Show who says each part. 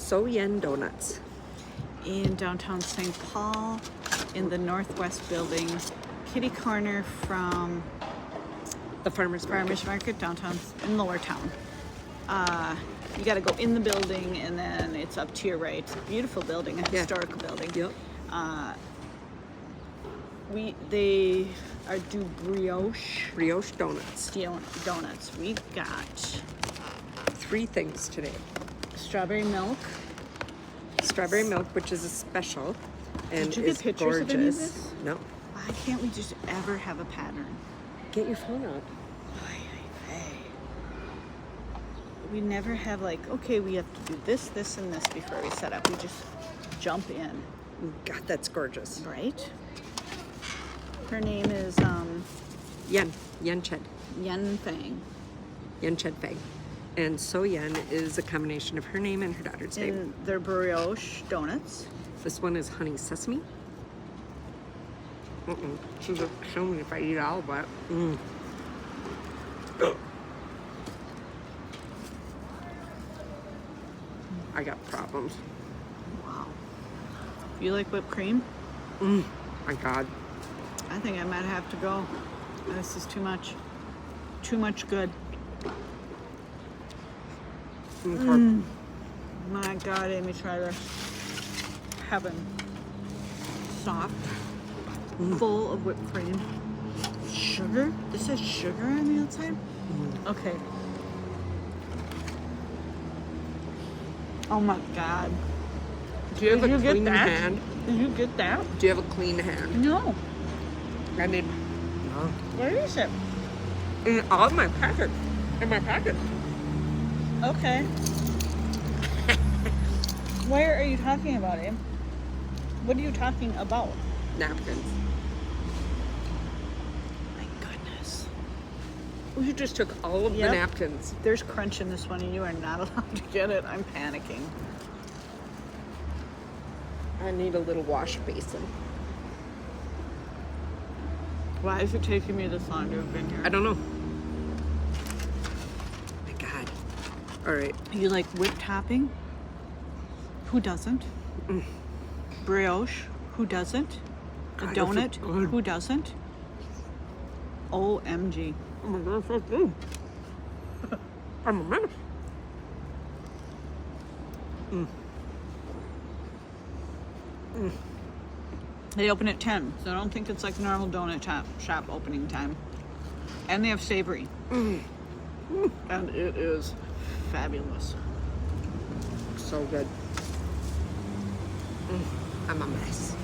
Speaker 1: SoYen Donuts.
Speaker 2: In downtown St. Paul, in the Northwest building, kitty corner from
Speaker 1: The farmer's
Speaker 2: Market downtown in Lowertown. You got to go in the building, and then it's up to your right. It's a beautiful building, a historical building.
Speaker 1: Yep.
Speaker 2: They do brioche
Speaker 1: donuts.
Speaker 2: donuts. We got
Speaker 1: 3 things today.
Speaker 2: strawberry milk.
Speaker 1: Strawberry milk, which is a special, and
Speaker 2: Did you get
Speaker 1: is
Speaker 2: pictures
Speaker 1: gorgeous.
Speaker 2: of any of this?
Speaker 1: No.
Speaker 2: Why can't we just ever have a pattern?
Speaker 1: Get your phone out.
Speaker 2: We never have like, okay, we have to do this, this, and this before we set up. We just jump in.
Speaker 1: God, that's gorgeous.
Speaker 2: Right? Her name is
Speaker 1: Yen Ched.
Speaker 2: Yen Fang.
Speaker 1: Yen Ched Fang. And SoYen is a combination of her name and her daughter's name.
Speaker 2: And they're brioche donuts.
Speaker 1: This one is honey sesame. She's gonna show me if I eat all of it. I got problems.
Speaker 2: Wow. You like whipped cream?
Speaker 1: My God.
Speaker 2: I think I might have to go. This is too much. Too much good. My God, Amy, try this. Heaven. Soft. Full of whipped cream. Sugar? This has sugar on the outside? Okay. Oh my God.
Speaker 1: Do you have a clean hand?
Speaker 2: Did you get that?
Speaker 1: Do you have a clean hand?
Speaker 2: No.
Speaker 1: I need. No.
Speaker 2: Where is it?
Speaker 1: In all my packet. In my packet.
Speaker 2: Okay. Where are you talking about, Em? What are you talking about?
Speaker 1: Napkins.
Speaker 2: My goodness.
Speaker 1: Well, you just took all of the napkins.
Speaker 2: There's crunch in this one and you are not allowed to get it. I'm panicking.
Speaker 1: I need a little wash basin.
Speaker 2: Why is it taking me this long to have been here?
Speaker 1: I don't know. My God. All right.
Speaker 2: You like whipped topping? Who doesn't? Brioche? Who doesn't? A
Speaker 1: God,
Speaker 2: donut?
Speaker 1: good.
Speaker 2: Who doesn't? OMG.
Speaker 1: Oh my God, so good. I'm a mess.
Speaker 2: They open at 10, so I don't think it's like normal donut shop opening time. And they have savory. And it is fabulous.
Speaker 1: So good. I'm a mess.